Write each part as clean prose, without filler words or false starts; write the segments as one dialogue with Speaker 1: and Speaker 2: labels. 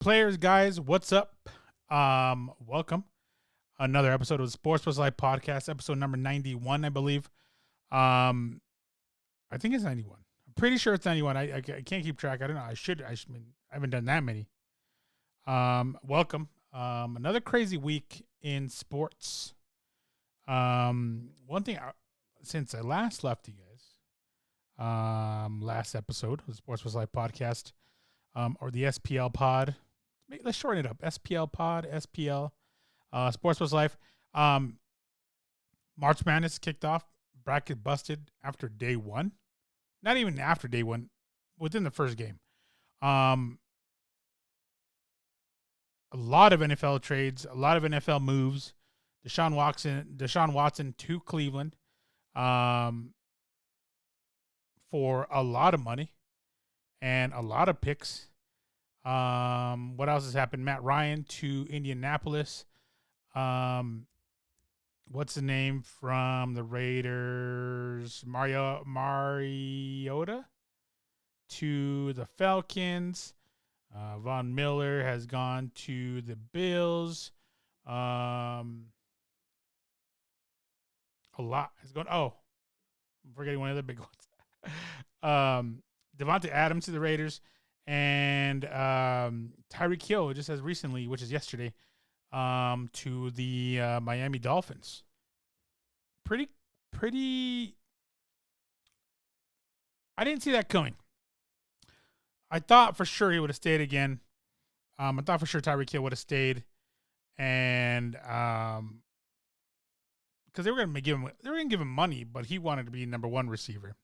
Speaker 1: players, guys, what's up? Welcome. Another episode of the Sports Plus Life podcast, episode number 91, I believe. I think it's 91. I'm pretty sure it's 91. I can't keep track. I don't know. I haven't done that many. Welcome. Another crazy week in sports. One thing since I last left you guys, last episode of the Sports Plus Life podcast, or the SPL pod. Let's shorten it up. SPL pod, SPL, Sports Plus Life. March Madness kicked off. Bracket busted after day one. Not even after day one, within the first game. A lot of NFL trades, a lot of NFL moves. Deshawn Watson to Cleveland, for a lot of money and a lot of picks. What else has happened? Matt Ryan to Indianapolis. What's the name from the Raiders? Mariota to the Falcons. Von Miller has gone to the Bills. A lot has gone. Oh, I'm forgetting one of the big ones. Devontae Adams to the Raiders. And Tyreek Hill just as recently, which is yesterday, to the Miami Dolphins. Pretty. I didn't see that coming. I thought for sure he would have stayed again. I thought for sure Tyreek Hill would have stayed, and because they were going to give him money, but he wanted to be number one receiver.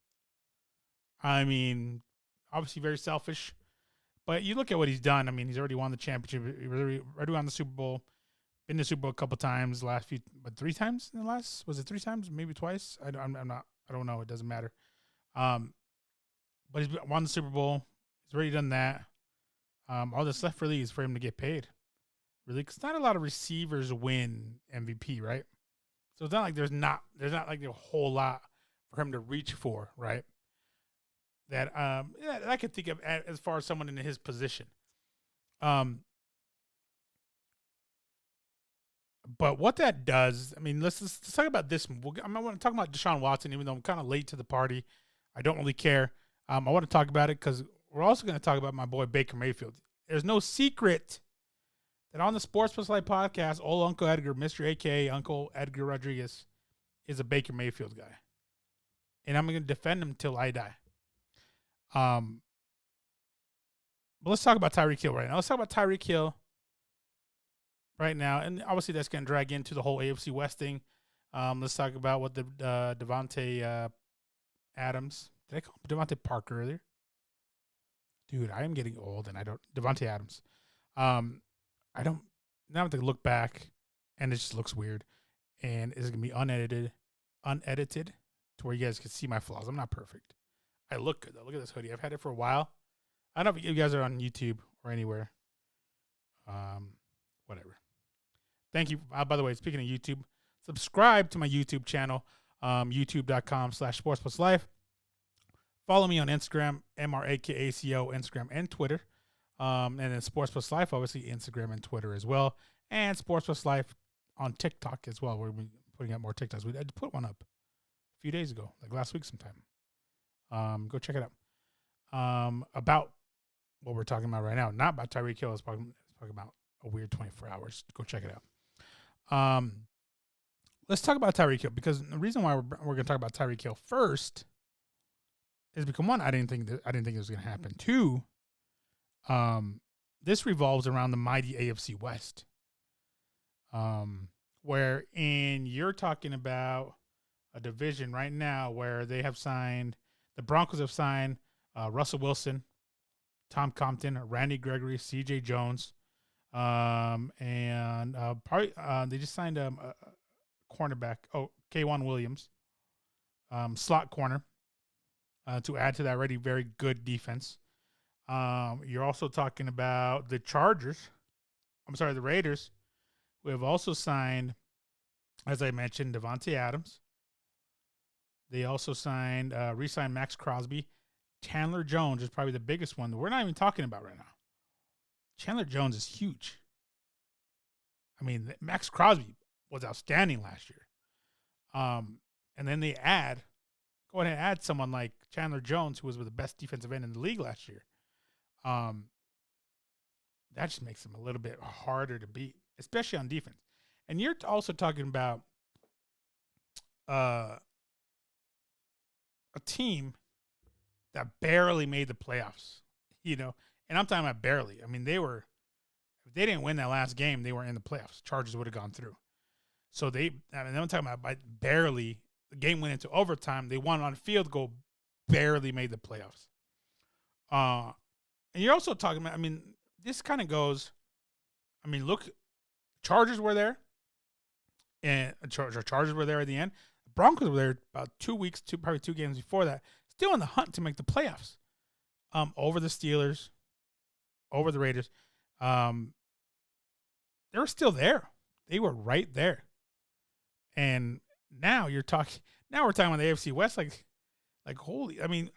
Speaker 1: I mean, obviously very selfish. But you look at what he's done. I mean, he's already won the championship. He already won the Super Bowl. Been to the Super Bowl a couple times. Last few, but 3 times in the last. Was it 3 times? Maybe twice. I'm not. I don't know. It doesn't matter. But he's won the Super Bowl. He's already done that. All that's left really is for him to get paid. Really, because not a lot of receivers win MVP, right? So it's not like there's not like a whole lot for him to reach for, right? That I could think of as far as someone in his position. But what that does, I mean, let's talk about this. I want to talk about Deshawn Watson, even though I'm kind of late to the party. I don't really care. I want to talk about it because we're also going to talk about my boy Baker Mayfield. There's no secret that on the Sports Plus Life podcast, old Uncle Edgar, Mr. AKA Uncle Edgar Rodriguez, is a Baker Mayfield guy. And I'm going to defend him till I die. But let's talk about Tyreek Hill right now. Let's talk about Tyreek Hill right now. And obviously that's going to drag into the whole AFC West thing. Let's talk about what the Devontae Adams. Did I call him Devontae Parker earlier? Dude, I am getting old and I don't. Devontae Adams. I don't. Now I have to look back and it just looks weird. And it's going to be unedited to where you guys can see my flaws. I'm not perfect. I look good, though. Look at this hoodie. I've had it for a while. I don't know if you guys are on YouTube or anywhere. Whatever. Thank you. By the way, speaking of YouTube, subscribe to my YouTube channel, youtube.com/sportspluslife. Follow me on Instagram, MRAKACO, Instagram and Twitter. And then Sports Plus Life, obviously Instagram and Twitter as well. And Sports Plus Life on TikTok as well. We're putting out more TikToks. I put one up a few days ago, like last week sometime. Go check it out. About what we're talking about right now, not about Tyreek Hill. It's talking about a weird 24 hours. Go check it out. Let's talk about Tyreek Hill because the reason why we're going to talk about Tyreek Hill first is because one, I didn't think it was going to happen. 2, this revolves around the mighty AFC West, where you're talking about a division right now where they have signed. The Broncos have signed Russell Wilson, Tom Compton, Randy Gregory, C.J. Jones, and they just signed a cornerback, K'Wan Williams, slot corner, to add to that already very good defense. You're also talking about the Raiders, who have also signed, as I mentioned, Devontae Adams. They also re-signed Max Crosby. Chandler Jones is probably the biggest one that we're not even talking about right now. Chandler Jones is huge. I mean, Max Crosby was outstanding last year. And then they go ahead and add someone like Chandler Jones, who was with the best defensive end in the league last year. That just makes them a little bit harder to beat, especially on defense. And you're also talking about a team that barely made the playoffs, and I'm talking about barely. I mean, if they didn't win that last game, they were in the playoffs. Chargers would have gone through. So I'm talking about barely. The game went into overtime. They won on field goal, barely made the playoffs. And you're also talking about, this kind of goes, look, Chargers were there, and Chargers were there at the end. Broncos were there about 2 weeks, probably 2 games before that, still in the hunt to make the playoffs. Over the Steelers, over the Raiders. They were still there. They were right there. And now we're talking about the AFC West, like holy. I'm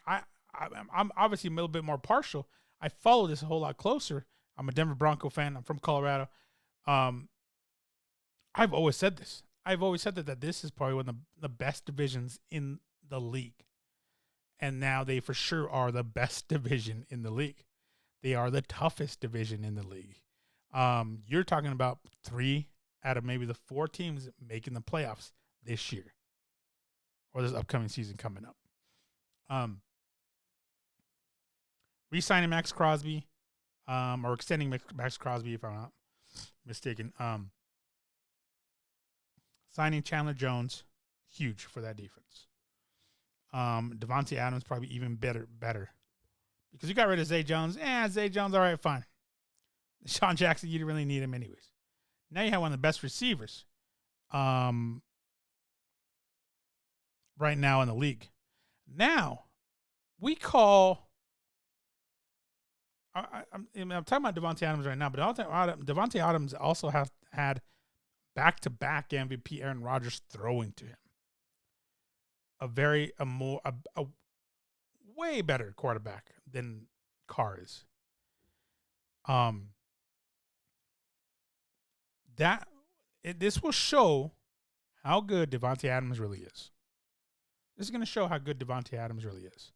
Speaker 1: obviously a little bit more partial. I follow this a whole lot closer. I'm a Denver Bronco fan. I'm from Colorado. I've always said this. I've always said that this is probably one of the best divisions in the league. And now they for sure are the best division in the league. They are the toughest division in the league. You're talking about 3 out of maybe the 4 teams making the playoffs this year or this upcoming season coming up. Re-signing Max Crosby, or extending Max Crosby if I'm not mistaken. Signing Chandler Jones, huge for that defense. Devontae Adams probably even better because you got rid of Zay Jones. Zay Jones, all right, fine. Deshaun Jackson, you didn't really need him anyways. Now you have one of the best receivers right now in the league. Now, we call I'm talking about Devontae Adams right now, but Devontae Adams also has had back-to-back MVP Aaron Rodgers throwing to him. A way better quarterback than Carr is. This will show how good Devontae Adams really is. This is going to show how good Devontae Adams really is.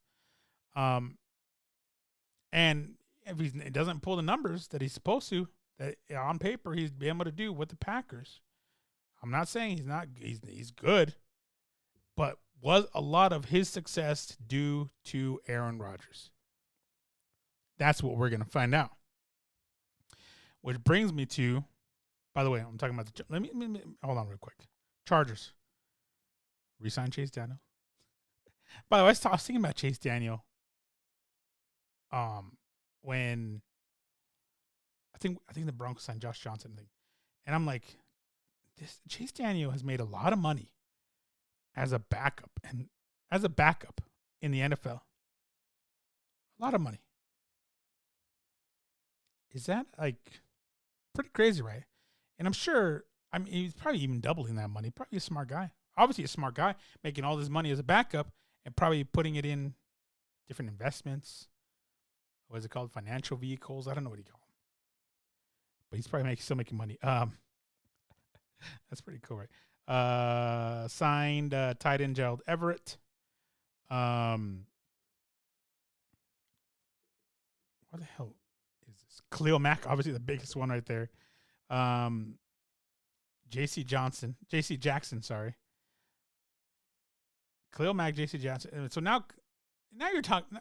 Speaker 1: And if he doesn't pull the numbers that he's supposed to, that on paper he's been able to do with the Packers, I'm not saying he's not. He's good, but was a lot of his success due to Aaron Rodgers? That's what we're going to find out. Which brings me to, by the way, I'm talking about let me hold on real quick. Chargers re-sign Chase Daniel. By the way, I was thinking about Chase Daniel. When I think the Broncos signed Josh Johnson thing, and I'm like, this Chase Daniel has made a lot of money as a backup in the NFL. A lot of money. Is that pretty crazy, right? And I'm sure, he's probably even doubling that money. Probably a smart guy. Obviously a smart guy, making all this money as a backup and probably putting it in different investments. What is it called? Financial vehicles? I don't know what he called them. But he's probably still making money. That's pretty cool, right? Signed tight end Gerald Everett. What the hell is this? Khalil Mack, obviously the biggest one right there. J.C. Jackson, sorry. Khalil Mack, J.C. Jackson. So now you're talking.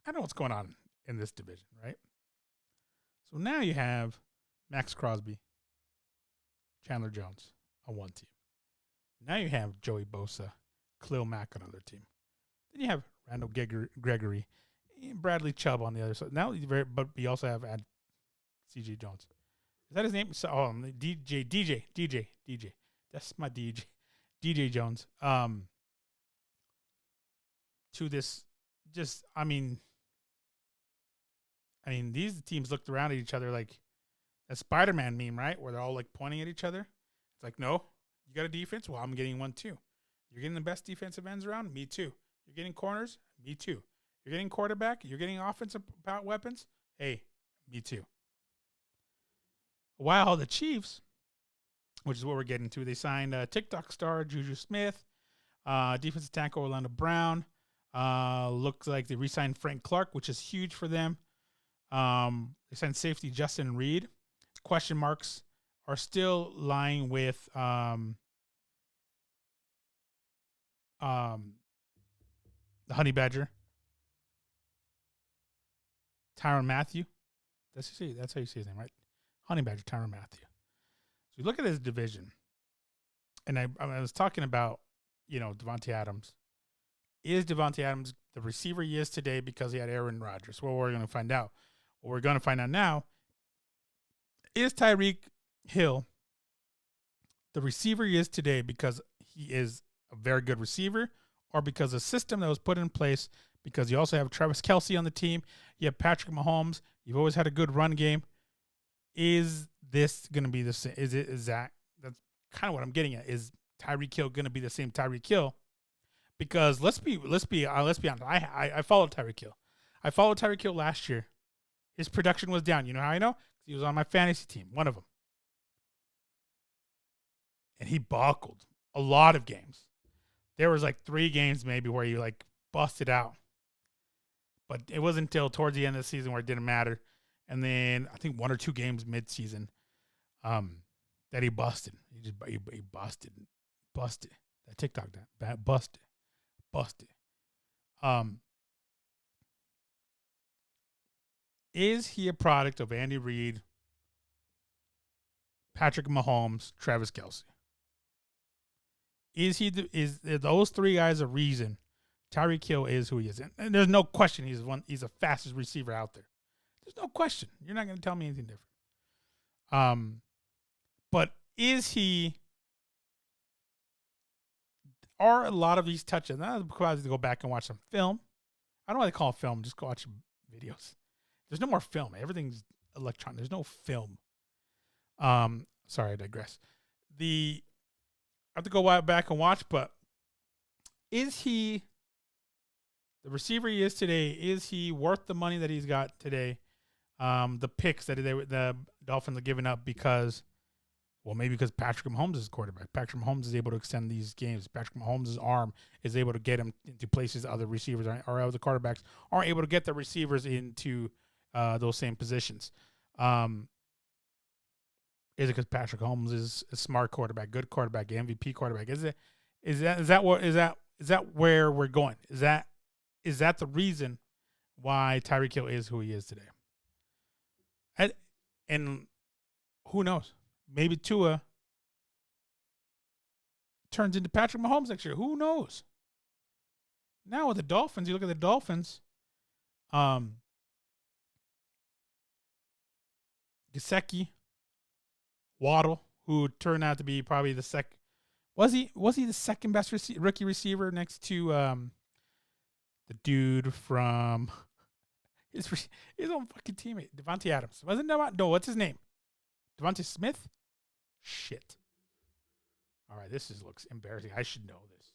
Speaker 1: I don't know what's going on in this division, right? So now you have Max Crosby, Chandler Jones on one team. Now you have Joey Bosa, Khalil Mack on another team. Then you have Randall Gregory, and Bradley Chubb on the other side. Now, but you also have C.J. Jones. Is that his name? So, DJ. That's my DJ. DJ Jones. To this, just these teams looked around at each other like a Spider-Man meme, right? Where they're all pointing at each other. It's like, no, you got a defense? Well, I'm getting one too. You're getting the best defensive ends around? Me too. You're getting corners? Me too. You're getting quarterback? You're getting offensive weapons? Hey, Me too. While the Chiefs, which is what we're getting to, they signed TikTok star Juju Smith, defensive tackle Orlando Brown. Looks like they re-signed Frank Clark, which is huge for them. They signed safety Justin Reed. Question marks are still lying with the Honey Badger, Tyrann Mathieu. That's how you say his name, right? Honey Badger, Tyrann Mathieu. So you look at his division, and I was talking about, Devontae Adams. Is Devontae Adams the receiver he is today because he had Aaron Rodgers? Well, we're going to find out. What we're going to find out now is Tyreek Hill the receiver he is today because he is a very good receiver, or because the system that was put in place, because you also have Travis Kelce on the team, you have Patrick Mahomes, you've always had a good run game. Is this going to be the same? Is that that's kind of what I'm getting at? Is Tyreek Hill going to be the same Tyreek Hill? Because let's be honest. I followed Tyreek Hill. I followed Tyreek Hill last year. His production was down. You know how I know? He was on my fantasy team, one of them. And he buckled a lot of games. There was like 3 games maybe where he like busted out. But it wasn't until towards the end of the season where it didn't matter. And then I think 1 or 2 games mid-season that he busted. He busted. That TikTok that busted. Is he a product of Andy Reid, Patrick Mahomes, Travis Kelce? Is those 3 guys a reason Tyreek Hill is who he is? And there's no question he's the fastest receiver out there. There's no question. You're not going to tell me anything different. But is he? Are a lot of these touches? I'm required to go back and watch some film. I don't know why they call it film. Just go watch videos. There's no more film. Everything's electronic. There's no film. Sorry, I digress. I have to go back and watch, but is he the receiver he is today? Is he worth the money that he's got today? The picks that the Dolphins are giving up because Patrick Mahomes is quarterback. Patrick Mahomes is able to extend these games. Patrick Mahomes' arm is able to get him into places other receivers or other quarterbacks aren't able to get the receivers into those same positions. Is it because Patrick Mahomes is a smart quarterback, good quarterback, MVP quarterback? Is that where we're going? Is that the reason why Tyreek Hill is who he is today? And who knows? Maybe Tua turns into Patrick Mahomes next year. Who knows? Now with the Dolphins, you look at the Dolphins. Gesicki, Waddle, who turned out to be probably the second. Was he the second best rookie receiver next to the dude from his own fucking teammate, Devontae Adams? Wasn't Devontae? No, what's his name? Devontae Smith? Shit. All right, looks embarrassing. I should know this,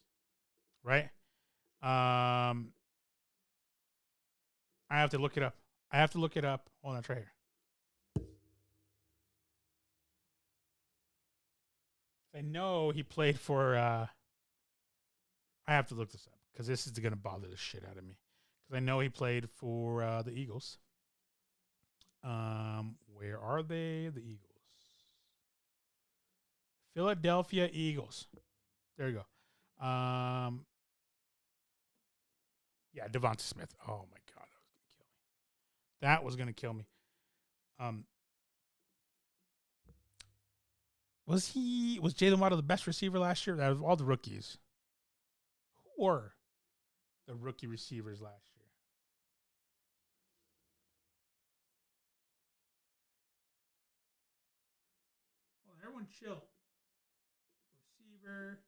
Speaker 1: right? I have to look it up. Hold on, it's right here. I know he played for. I have to look this up because this is going to bother the shit out of me. Because I know he played for the Eagles. Where are they? The Eagles. Philadelphia Eagles. There you go. Yeah, Devonta Smith. Oh my God, that was going to kill me. Was Jalen Waddle the best receiver last year? Out of all the rookies, who were the rookie receivers last year? Oh, everyone chill. Receiver.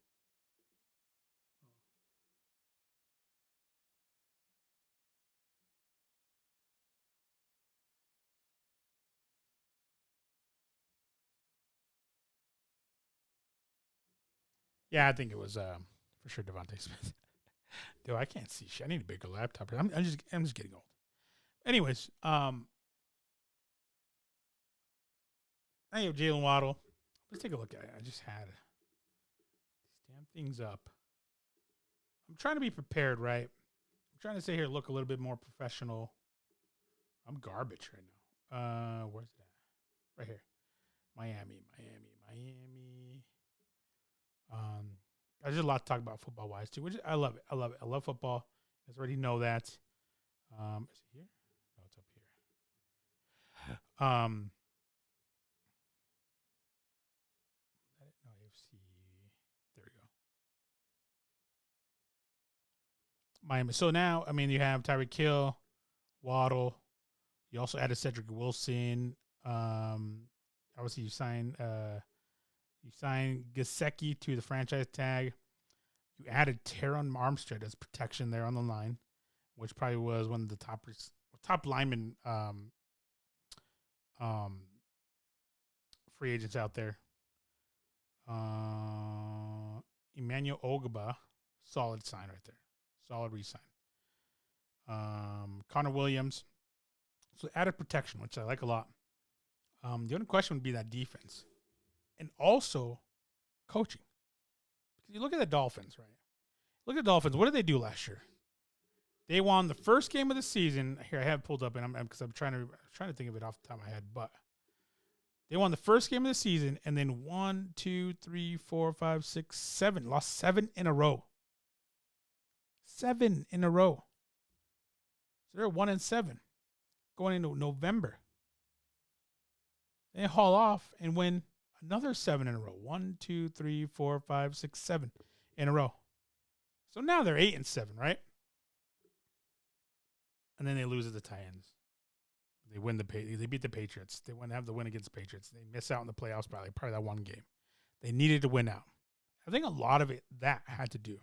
Speaker 1: Yeah, I think it was for sure Devontae Smith. Dude, I can't see shit. I need a bigger laptop. I'm just getting old. Anyways, I have Jalen Waddle. Let's take a look at it. I just had these damn things up. I'm trying to be prepared, right? I'm trying to sit here and look a little bit more professional. I'm garbage right now. Where's it at? Right here. Miami. There's a lot to talk about football wise too, which I love it. I love football. You guys already know that. Is it here? No, it's up here. No, AFC. There we go. Miami. So now, I mean, you have Tyreek Hill, Waddle. You also added Cedric Wilson. Obviously, you signed Gesicki to the franchise tag. You added Teron Armstead as protection there on the line, which probably was one of the top linemen free agents out there. Emmanuel Ogba, solid sign right there. Solid re-sign. Connor Williams. So added protection, which I like a lot. The only question would be that defense. And also coaching. Because you look at the Dolphins, right? Look at the Dolphins. What did they do last year? They won the first game of the season. Here, I have it pulled up, and because I'm trying to think of it off the top of my head. But they won the first game of the season, and then 1, 2, 3, 4, 5, 6, 7. Lost 7 in a row. 7 in a row. So they're 1-7 going into November. They haul off and win another 7 in a row. 1, 2, 3, 4, 5, 6, 7 in a row. So now they're 8-7, right? And then they lose at the Titans. They win they beat the Patriots. They want to have the win against the Patriots. They miss out in the playoffs probably that one game. They needed to win out. I think a lot of it that had to do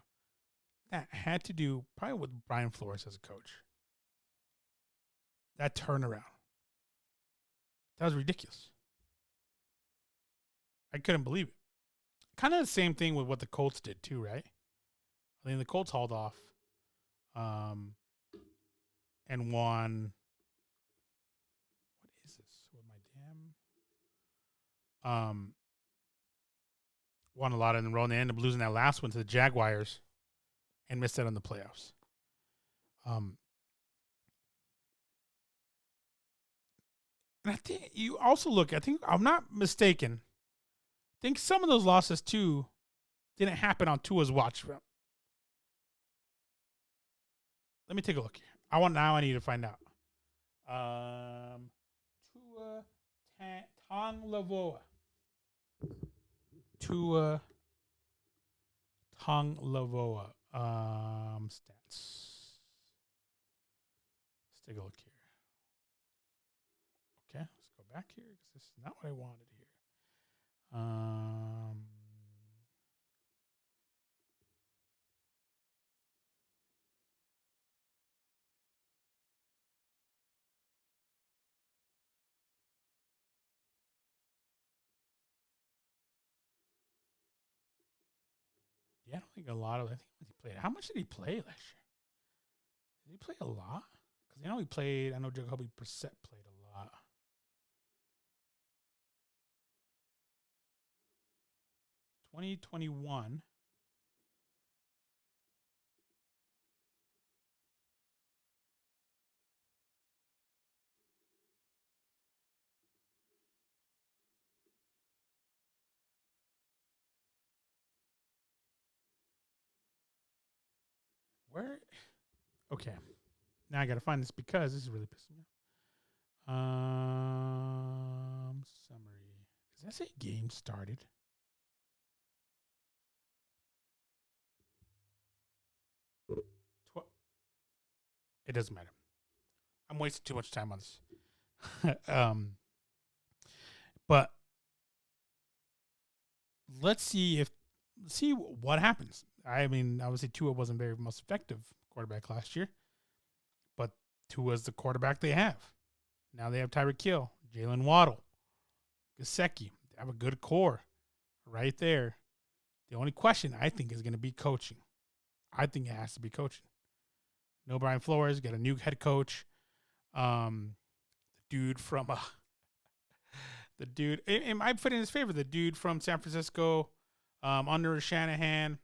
Speaker 1: probably with Brian Flores as a coach. That turnaround. That was ridiculous. I couldn't believe it. Kind of the same thing with what the Colts did too, right? I think the Colts hauled off and won. What is this? With my damn won a lot in a row, and they ended up losing that last one to the Jaguars and missed out on the playoffs. And I think you also look, I think I'm not mistaken. I think some of those losses too didn't happen on Tua's watch. Let me take a look here. I need to find out. Tua Tagovailoa. Tua Tagovailoa. Stats. Let's take a look here. Okay, let's go back here because this is not what I wanted here. Yeah, I don't think a lot of. I think he played. How much did he play last year? Did he play a lot? Because he played. I know Jacoby Brissett played a lot. (2021) Where? Okay. Now I got to find this because this is really pissing me off. Summary. Does that say game started? It doesn't matter. I'm wasting too much time on this. But let's see what happens. I mean, obviously Tua wasn't very most effective quarterback last year, but Tua's the quarterback they have. Now they have Tyreek Hill, Jalen Waddle, Gesicki. They have a good core right there. The only question I think is going to be coaching. I think it has to be coaching. No Brian Flores, got a new head coach. The dude from The dude, and I put in his favor. The dude from San Francisco, under Shanahan.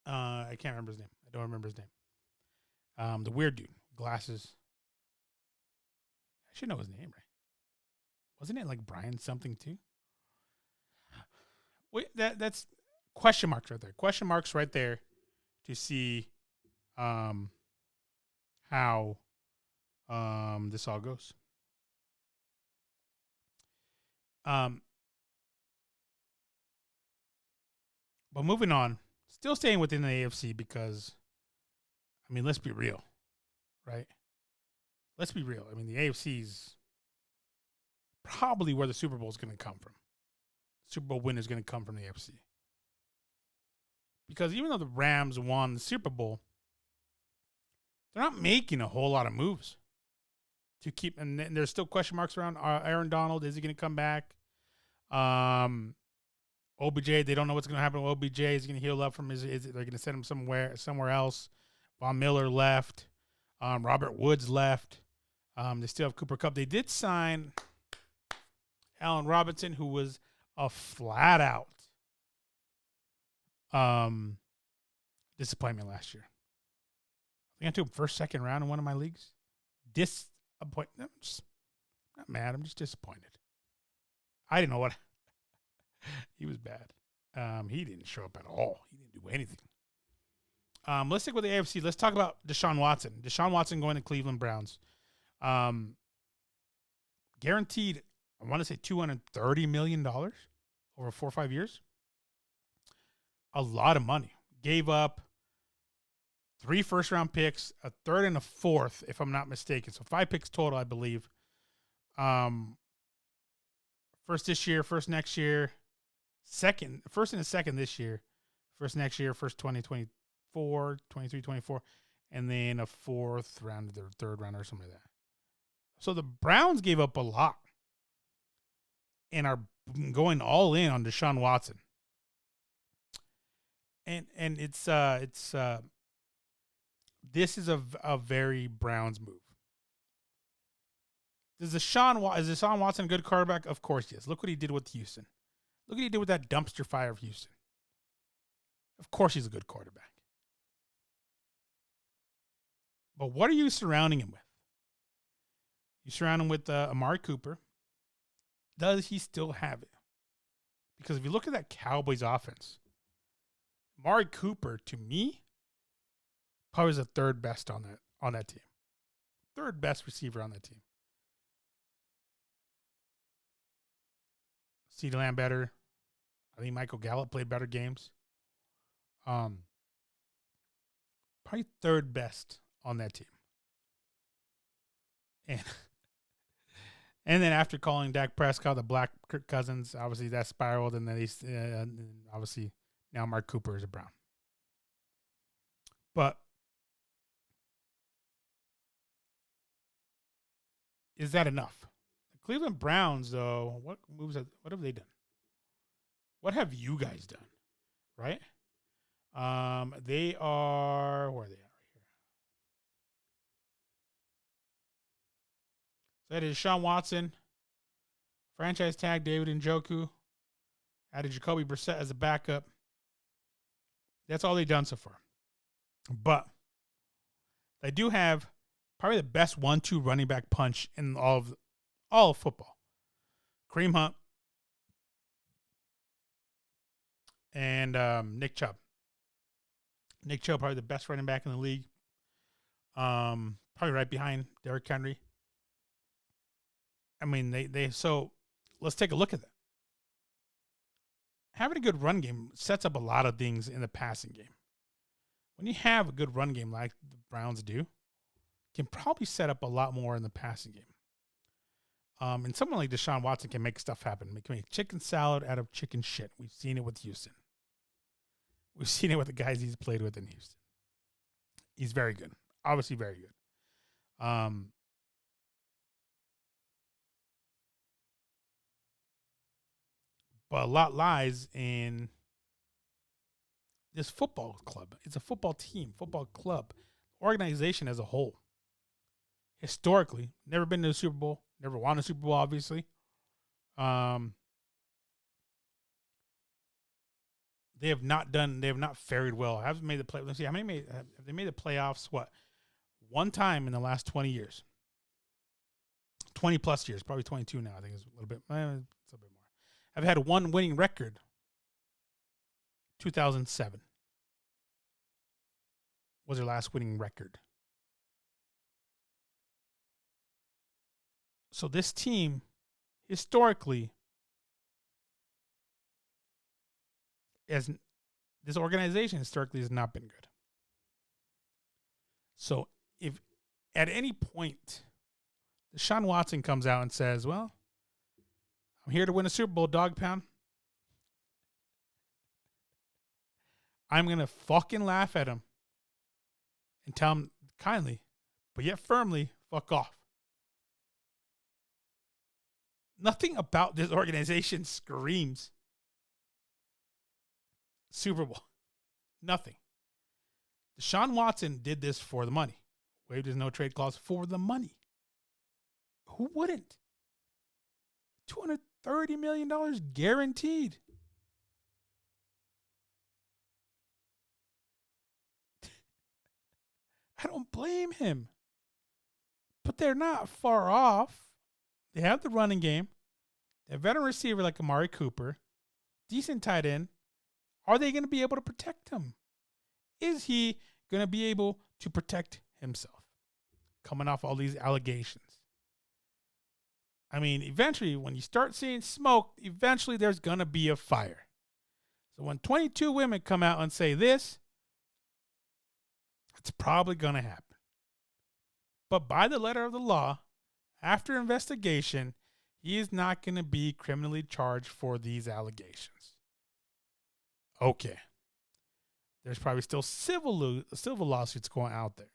Speaker 1: I can't remember his name. I don't remember his name. The weird dude, glasses. I should know his name, right? Wasn't it like Brian something too? Wait, that's question marks right there. Question marks right there to see how this all goes. But moving on, still staying within the AFC because, I mean, let's be real, right? Let's be real. I mean, the AFC is probably where the Super Bowl is going to come from. The Super Bowl win is going to come from the AFC. Because even though the Rams won the Super Bowl, they're not making a whole lot of moves to keep, and there's still question marks around Aaron Donald. Is he going to come back? OBJ, they don't know what's going to happen with OBJ. Is he going to heal up from they're going to send him somewhere else? Von Miller left. Robert Woods left. They still have Cooper Kupp. They did sign Allen Robinson, who was a flat out disappointment last year. I think I took him first, second round in one of my leagues. Disappointment. I'm just not mad. I'm just disappointed. I didn't know what. He was bad. He didn't show up at all. He didn't do anything. Let's stick with the AFC. Let's talk about Deshawn Watson. Deshawn Watson going to Cleveland Browns. Guaranteed, I want to say $230 million over 4 or 5 years. A lot of money. Gave up 3 first-round picks, a third and a fourth, if I'm not mistaken. So 5 picks total, I believe. First this year, first next year. First and a second this year. First next year, first 2024, 23, 24. And then a fourth round, or third round, or something like that. So the Browns gave up a lot and are going all in on Deshaun Watson. And it's this is a very Browns move. Is Deshaun Watson a good quarterback? Of course he is. Look what he did with Houston. Look what he did with that dumpster fire of Houston. Of course he's a good quarterback. But what are you surrounding him with? You surround him with Amari Cooper. Does he still have it? Because if you look at that Cowboys offense, Amari Cooper, to me, probably is the third best on that team. Third best receiver on that team. CeeDee Lamb better. I think Michael Gallup played better games. Probably third best on that team. And then after calling Dak Prescott the Black Kirk Cousins, obviously that spiraled, and then obviously now Mark Cooper is a Brown. But is that enough? The Cleveland Browns, though, what have they done? What have you guys done? Right? They are, where are they at right here? So that is Deshaun Watson, franchise tag David Njoku, added Jacoby Brissett as a backup. That's all they've done so far. But they do have probably the best 1-2 running back punch in all of football. Kareem Hunt and Nick Chubb. Nick Chubb, probably the best running back in the league. Probably right behind Derrick Henry. I mean, so let's take a look at that. Having a good run game sets up a lot of things in the passing game. When you have a good run game like the Browns do, can probably set up a lot more in the passing game. And someone like Deshaun Watson can make stuff happen. Make chicken salad out of chicken shit. We've seen it with Houston. We've seen it with the guys he's played with in Houston. He's very good. Obviously very good. But a lot lies in this football club. It's a football team, football club, organization as a whole. Historically, never been to a Super Bowl, never won a Super Bowl, obviously. They have not done. They have not fared well. Haven't made the play. Let's see how many have they made the playoffs? What, one time in the last 20 years? 20 plus years, probably 22 now. I think it's a little bit. It's a little bit more. Have had one winning record. 2007 was their last winning record. So this team, historically, as this organization historically has not been good. So if at any point Deshawn Watson comes out and says, well, I'm here to win a Super Bowl, dog pound, I'm going to fucking laugh at him and tell him kindly, but yet firmly, fuck off. Nothing about this organization screams Super Bowl. Nothing. Deshaun Watson did this for the money. Waived his no trade clause for the money. Who wouldn't? $230 million guaranteed. I don't blame him. But they're not far off. They have the running game. They have a veteran receiver like Amari Cooper. Decent tight end. Are they going to be able to protect him? Is he going to be able to protect himself? Coming off all these allegations. I mean, eventually, when you start seeing smoke, eventually there's going to be a fire. So when 22 women come out and say this, it's probably going to happen. But by the letter of the law, after investigation, he is not going to be criminally charged for these allegations. Okay. There's probably still civil lawsuits going out there.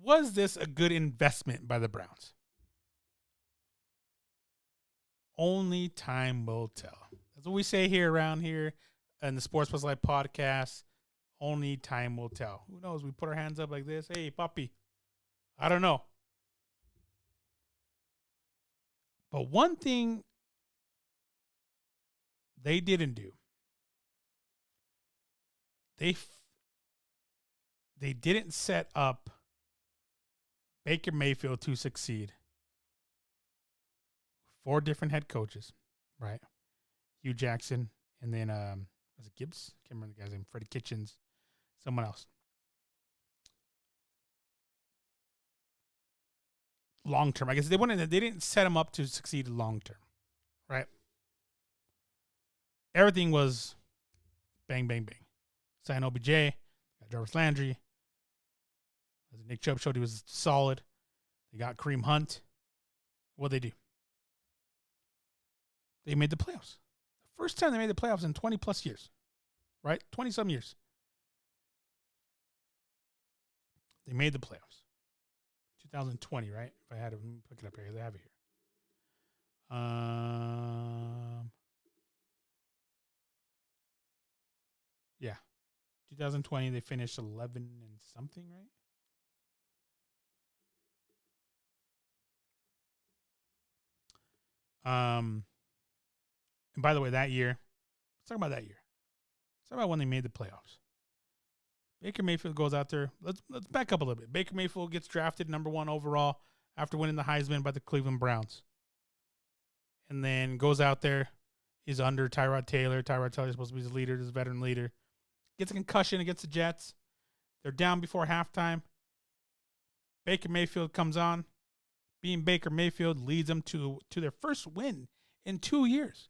Speaker 1: Was this a good investment by the Browns? Only time will tell. That's what we say here around here in the Sports Plus Life podcast. Only time will tell. Who knows? We put our hands up like this. Hey, puppy. I don't know. But one thing they didn't do, they didn't set up Baker Mayfield to succeed. 4 different head coaches, right? Hugh Jackson, and then was it Gibbs? Can't remember the guy's name. Freddie Kitchens, someone else. Long term, I guess they didn't set him up to succeed long term, right? Everything was bang, bang, bang. Sign OBJ, got Jarvis Landry. As Nick Chubb showed, he was solid. They got Kareem Hunt. What'd they do? They made the playoffs. The first time they made the playoffs in 20 plus years, right? 20 some years. They made the playoffs. 2020, right? If I had to pick it up here, they have it here. 2020 they finished 11 and something, right? And by the way, that year, let's talk about that year. Let's talk about when they made the playoffs. Baker Mayfield goes out there. Let's back up a little bit. Baker Mayfield gets drafted number 1 overall after winning the Heisman by the Cleveland Browns. And then goes out there. He's under Tyrod Taylor. Tyrod Taylor is supposed to be his leader, his veteran leader. Gets a concussion against the Jets. They're down before halftime. Baker Mayfield comes on. Being Baker Mayfield leads them to their first win in 2 years.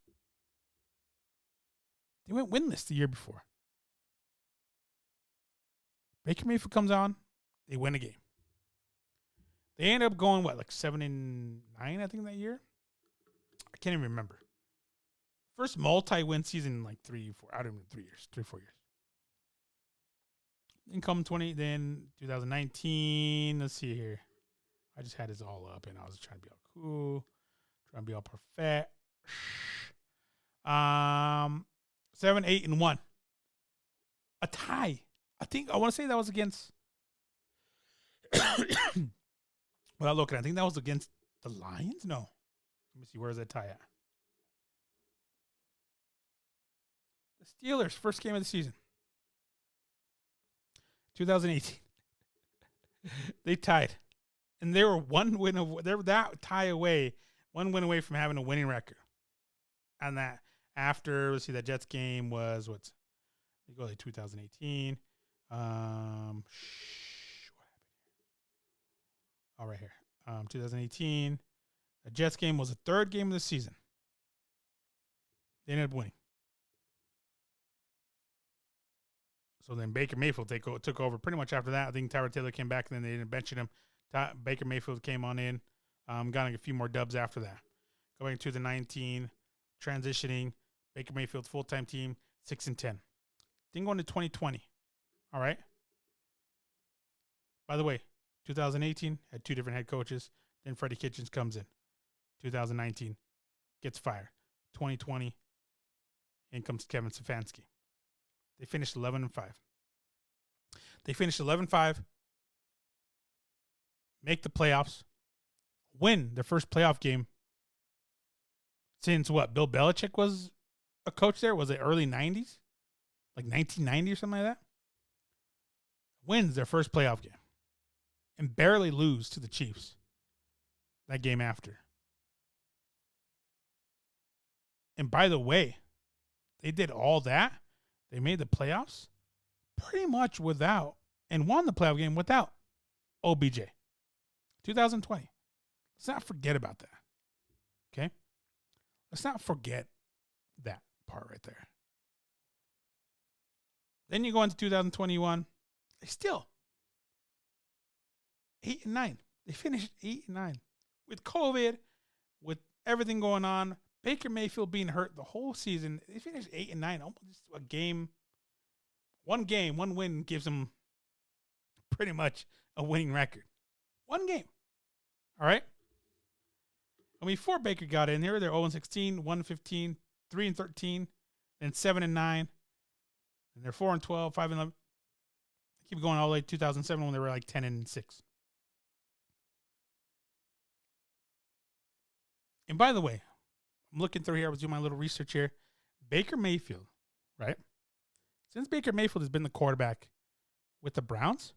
Speaker 1: They went winless the year before. Baker Mayfield comes on. They win a game. They end up going, like 7-9, I think, that year? I can't even remember. First multi-win season in like 3, 4, I don't know, 3 years, 3, 4 years. Then 2019. Let's see here. I just had this all up and I was trying to be all cool, trying to be all perfect. 7, 8, and 1. A tie I want to say that was against. Without looking, I think that was against the Lions. No, let me see. Where is that tie at? The Steelers, first game of the season, 2018. They tied, and they were one win away. They were that tie away, one win away from having a winning record. And that after, let's see, that Jets game was what's? We go to 2018. What happened here? Oh, right here. 2018. The Jets game was the third game of the season. They ended up winning. So then Baker Mayfield took over pretty much after that. I think Tyrod Taylor came back, and then they ended up benching him. Baker Mayfield came on in. Got a few more dubs after that. Going to the 19, transitioning. Baker Mayfield full-time team, 6-10. Then going to 2020. All right. By the way, 2018 had two different head coaches. Then Freddie Kitchens comes in. 2019 gets fired. 2020, in comes Kevin Stefanski. They finished 11-5. They finished 11-5, make the playoffs, win their first playoff game since what? Bill Belichick was a coach there? Was it early 90s? Like 1990 or something like that? Wins their first playoff game and barely lose to the Chiefs that game after. And by the way, they did all that. They made the playoffs pretty much without, and won the playoff game without OBJ. 2020. Let's not forget about that. Okay? Let's not forget that part right there. Then you go into 2021. They still 8-9. They finished 8-9. With COVID, with everything going on, Baker Mayfield being hurt the whole season, they finished 8-9. Almost a game. One win gives them pretty much a winning record. One game. All right? And before Baker got in here, they're 0-16, 1-15, 3-13, then 7-9, and they're 4-12, 5-11. Keep going all the way to 2007 when they were like 10-6. And by the way, I'm looking through here. I was doing my little research here. Baker Mayfield, right? Since Baker Mayfield has been the quarterback with the Browns,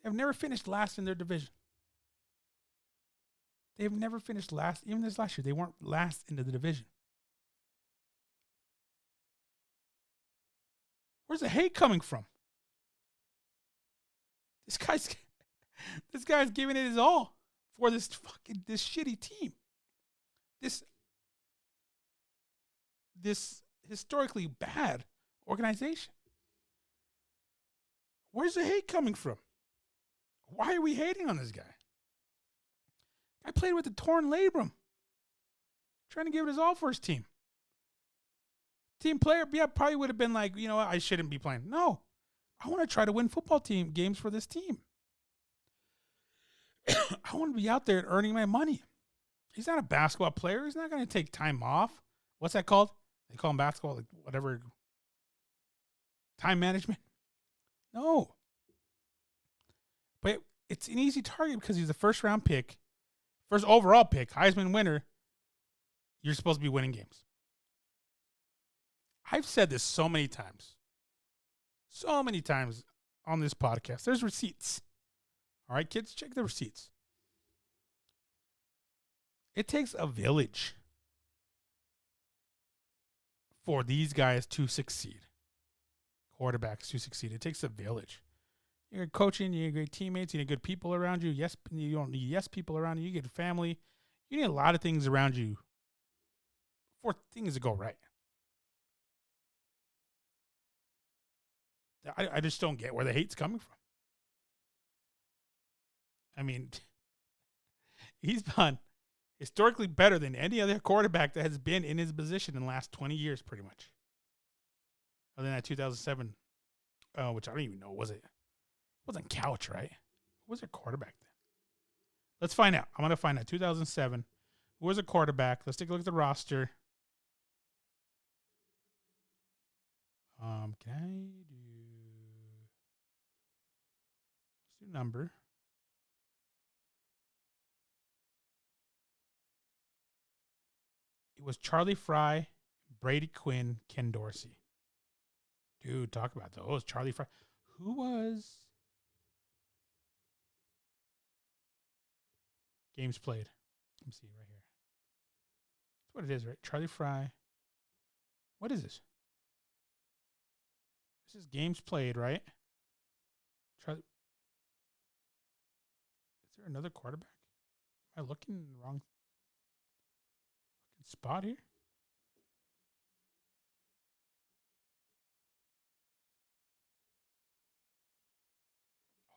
Speaker 1: they've never finished last in their division. They've never finished last. Even this last year, they weren't last into the division. Where's the hate coming from? This guy's giving it his all for this shitty team. This historically bad organization. Where's the hate coming from? Why are we hating on this guy? I played with a torn labrum. Trying to give it his all for his team. Team player, yeah, probably would have been like, you know what, I shouldn't be playing. No. I want to try to win football team games for this team. I want to be out there and earning my money. He's not a basketball player. He's not going to take time off. What's that called? They call him basketball, like whatever. Time management. No. But it's an easy target because he's a first round pick, first overall pick, Heisman winner. You're supposed to be winning games. I've said this so many times on this podcast. There's receipts. All right, kids, check the receipts. It takes a village for these guys to succeed. Quarterbacks to succeed. It takes a village. You get coaching, you get great teammates, you need good people around you. Yes, you don't need yes people around you. You get family. You need a lot of things around you for things to go right. I just don't get where the hate's coming from. I mean, he's done historically better than any other quarterback that has been in his position in the last 20 years, pretty much. Other than that 2007, which I don't even know, was it? It wasn't Couch, right? Who was their quarterback then? Let's find out. I'm going to find out. 2007, who was a quarterback? Let's take a look at the roster. Can I do... number. It was Charlie Fry, Brady Quinn, Ken Dorsey. Dude, talk about those. Charlie Fry. Who was games played? Let me see right here. That's what it is, right? Charlie Fry. What is this? This is games played, right? Charlie. Is there another quarterback? Am I looking in the wrong spot here?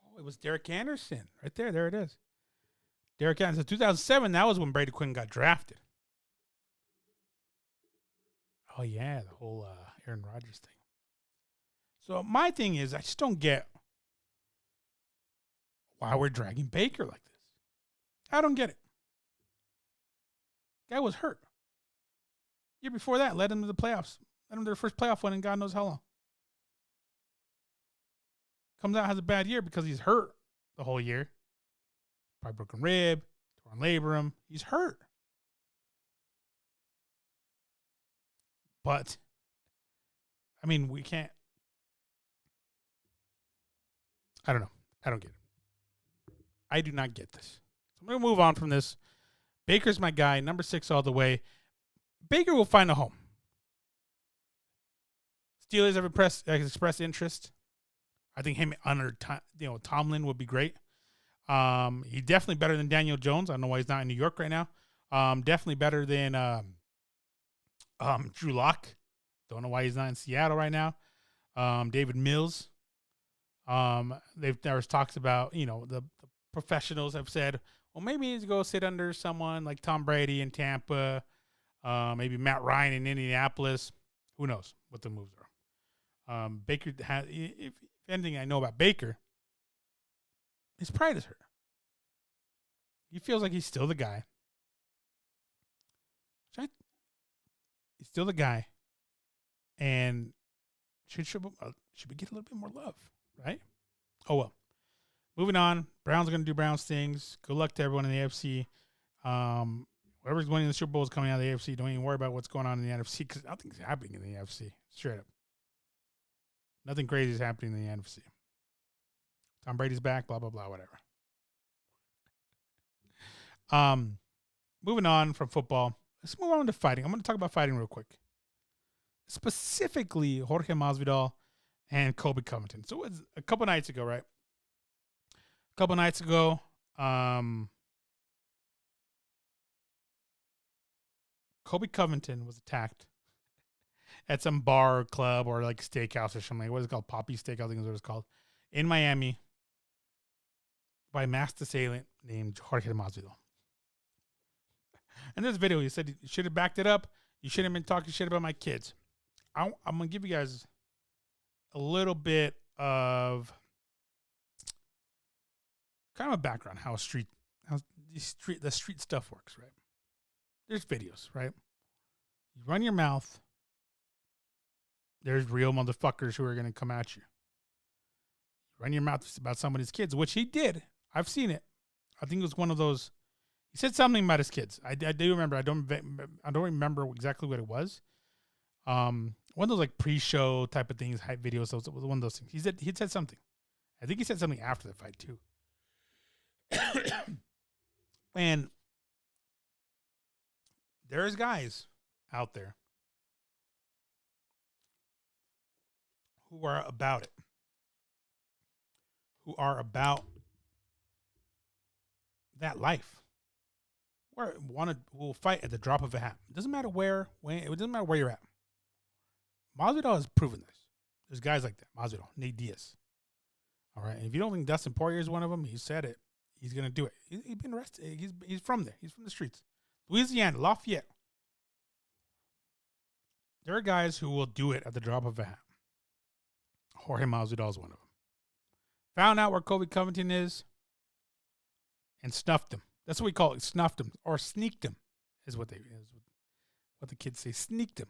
Speaker 1: Oh, it was Derek Anderson. Right there. There it is. Derek Anderson. 2007, that was when Brady Quinn got drafted. Oh, yeah. The whole Aaron Rodgers thing. So my thing is, I just don't get why we're dragging Baker like this. I don't get it. Guy was hurt. Year before that, led him to the playoffs. Led him to their first playoff win in God knows how long. Comes out, has a bad year because he's hurt the whole year. Probably broken rib, torn labrum. He's hurt. But, I mean, we can't. I don't know. I don't get it. I do not get this. So I'm going to move on from this. Baker's my guy, number 6 all the way. Baker will find a home. Steelers have expressed interest. I think him under Tomlin would be great. He's definitely better than Daniel Jones. I don't know why he's not in New York right now. Definitely better than Drew Lock. Don't know why he's not in Seattle right now. David Mills. There was talks about, the professionals have said, well, maybe he needs to go sit under someone like Tom Brady in Tampa, maybe Matt Ryan in Indianapolis. Who knows what the moves are. Baker has, if anything I know about Baker, his pride is hurt. He feels like he's still the guy. He's still the guy. And should we get a little bit more love, right? Oh, well. Moving on. Browns are going to do Browns things. Good luck to everyone in the AFC. Whoever's winning the Super Bowl is coming out of the AFC. Don't even worry about what's going on in the NFC because nothing's happening in the AFC. Straight up. Nothing crazy is happening in the NFC. Tom Brady's back, blah, blah, blah, whatever. Moving on from football. Let's move on to fighting. I'm going to talk about fighting real quick. Specifically, Jorge Masvidal and Colby Covington. So it was a couple nights ago, right? A couple nights ago, Colby Covington was attacked at some bar or club or like steakhouse or something. What is it called? Poppy Steak, I think is what it's called. In Miami by a masked assailant named Jorge Masvidal. In this video, he said you should have backed it up. You shouldn't have been talking shit about my kids. I'm going to give you guys a little bit of kind of a background how the street stuff works, right? There's videos, right? You run your mouth. There's real motherfuckers who are going to come at you. You run your mouth about somebody's kids, which he did. I've seen it. I think it was one of those. He said something about his kids. I do remember. I don't remember exactly what it was. One of those like pre-show type of things, hype videos. It was one of those things. He said something. I think he said something after the fight too. And there's guys out there who are about it. Who are about that life. Will fight at the drop of a hat. It doesn't matter where, when, it doesn't matter where you're at. Masvidal has proven this. There's guys like that. Masvidal, Nate Diaz. All right. And if you don't think Dustin Poirier is one of them, he said it. He's going to do it. He's been arrested. He's from there. He's from the streets. Louisiana, Lafayette. There are guys who will do it at the drop of a hat. Jorge Masvidal is one of them. Found out where Colby Covington is and snuffed him. That's what we call it. Snuffed him or sneaked him is what the kids say. Sneaked him.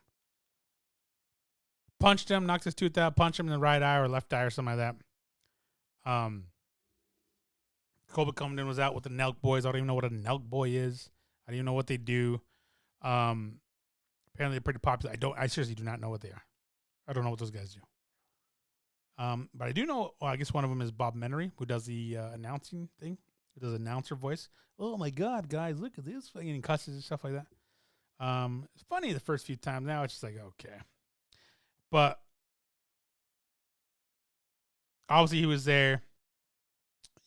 Speaker 1: Punched him, knocked his tooth out, punched him in the right eye or left eye or something like that. Colby Covington was out with the Nelk boys. I don't even know what a Nelk boy is. I don't even know what they do. Apparently they're pretty popular. I seriously do not know what they are. I don't know what those guys do. But I do know, well, I guess one of them is Bob Menery, who does the announcing thing. Who does announcer voice. Oh my God, guys, look at this. And cusses and stuff like that. It's funny the first few times. Now it's just like, okay. But obviously he was there.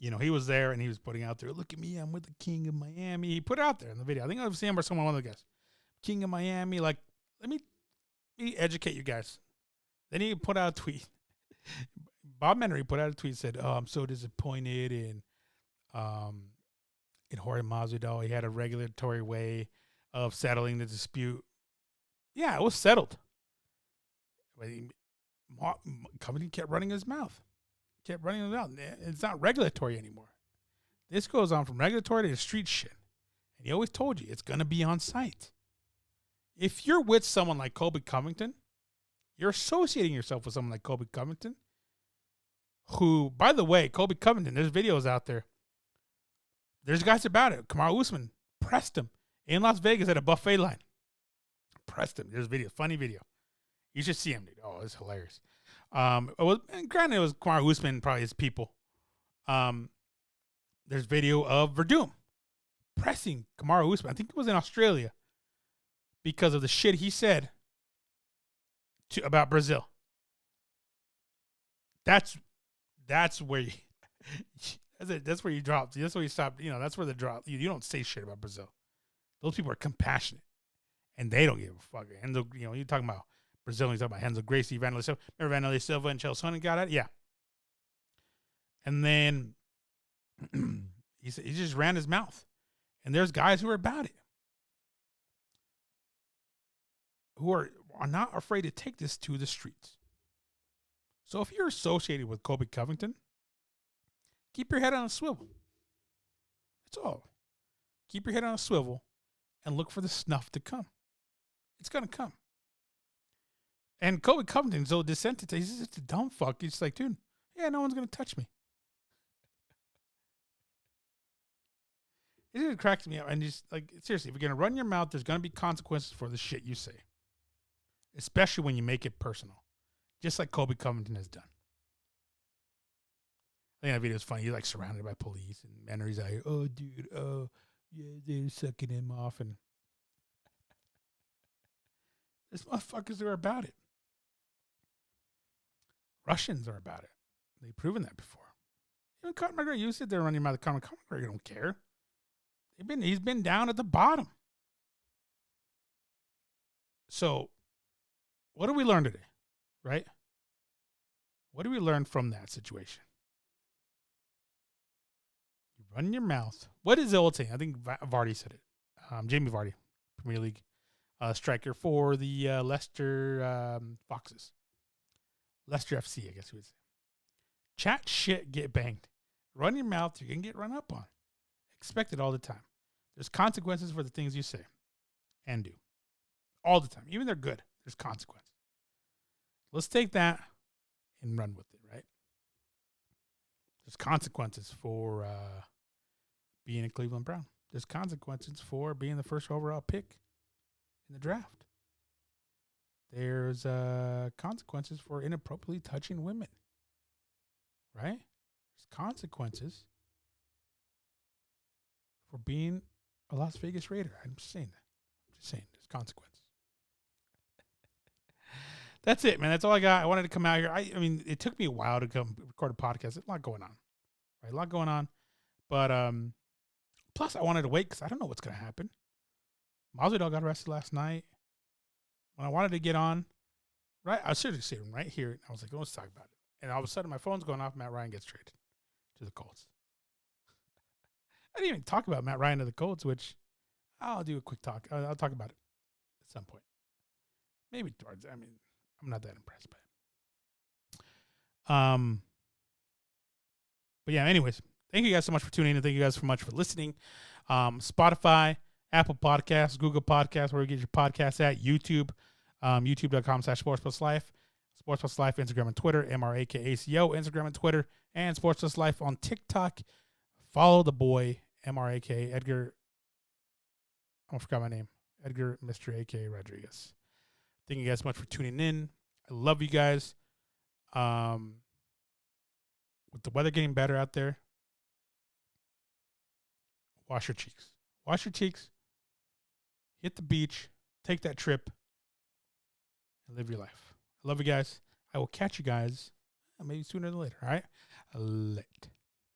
Speaker 1: You know, he was there and he was putting out there, look at me, I'm with the King of Miami. He put it out there in the video. I think it was him or one of the guys. King of Miami, like, let me educate you guys. Then he put out a tweet. Bob Menery put out a tweet, said, oh, I'm so disappointed in Jorge Masvidal. He had a regulatory way of settling the dispute. Yeah, it was settled. But Covington kept running his mouth. It's not regulatory anymore. This goes on from regulatory to street shit. And he always told you it's going to be on site. If you're with someone like Colby Covington, you're associating yourself with someone like Colby Covington, who, by the way, Colby Covington, there's videos out there. There's guys about it. Kamaru Usman pressed him in Las Vegas at a buffet line. Pressed him. There's a video, funny video. You should see him, dude. Oh, it's hilarious. And granted, it was Kamaru Usman and probably his people. There's video of Verdum pressing Kamaru Usman. I think it was in Australia because of the shit he said about Brazil. That's where you that's where you drop. That's where you stop. You know, that's where the drop. You don't say shit about Brazil. Those people are compassionate, and they don't give a fuck. And you're talking about Brazil. You're talking about Renzo Gracie, Vanderlei Silva. Remember Vanderlei Silva and Chael Sonnen got it? Yeah. And then he just ran his mouth. And there's guys who are about it, who are not afraid to take this to the streets. So if you're associated with Colby Covington, keep your head on a swivel. That's all. Keep your head on a swivel and look for the snuff to come. It's going to come. And Colby Covington's so dissented. He's just a dumb fuck. He's like, dude, yeah, no one's going to touch me. It just cracks me up. And just like, seriously, if you're going to run your mouth, there's going to be consequences for the shit you say. Especially when you make it personal. Just like Colby Covington has done. I think that video is funny. He's like surrounded by police, and Menery's like, oh, dude, oh, yeah, they're sucking him off. And these motherfuckers are about it. Russians are about it. They've proven that before. Even Conor McGregor, you sit there running your mouth. Conor McGregor don't care. He's been down at the bottom. So, what did we learn today? Right? What did we learn from that situation? You run your mouth. What is the old saying? I think Vardy said it. Jamie Vardy, Premier League striker for the Leicester Foxes. Leicester FC, I guess we would say. Chat shit, get banged. Run your mouth, you're going to get run up on. Expect it all the time. There's consequences for the things you say and do. All the time. Even they're good, there's consequences. Let's take that and run with it, right? There's consequences for being a Cleveland Brown. There's consequences for being the first overall pick in the draft. There's consequences for inappropriately touching women, right? There's consequences for being a Las Vegas Raider. I'm just saying that. There's consequences. That's it, man. That's all I got. I wanted to come out here. I mean, it took me a while to come record a podcast. There's a lot going on, right? A lot going on. But plus, I wanted to wait because I don't know what's going to happen. Masvidal got arrested last night. When I wanted to get on, right, I was seriously sitting right here. I was like, let's talk about it. And all of a sudden, my phone's going off. Matt Ryan gets traded to the Colts. I didn't even talk about Matt Ryan to the Colts, which I'll do a quick talk. I'll talk about it at some point. Maybe towards, I mean, I'm not that impressed by it. But yeah, anyways, thank you guys so much for tuning in. Thank you guys so much for listening. Spotify, Apple Podcasts, Google Podcasts, where you get your podcasts at, YouTube, youtube.com/SportsPlusLife, Sports Plus Life, Instagram and Twitter, MRAKACO, Instagram and Twitter, and Sports Plus Life on TikTok. Follow the boy, MRAK, Edgar. I forgot my name. Edgar Mr. AK Rodriguez. Thank you guys so much for tuning in. I love you guys. With the weather getting better out there, wash your cheeks. Wash your cheeks. Hit the beach. Take that trip. And live your life. I love you guys. I will catch you guys maybe sooner than later. All right? Late.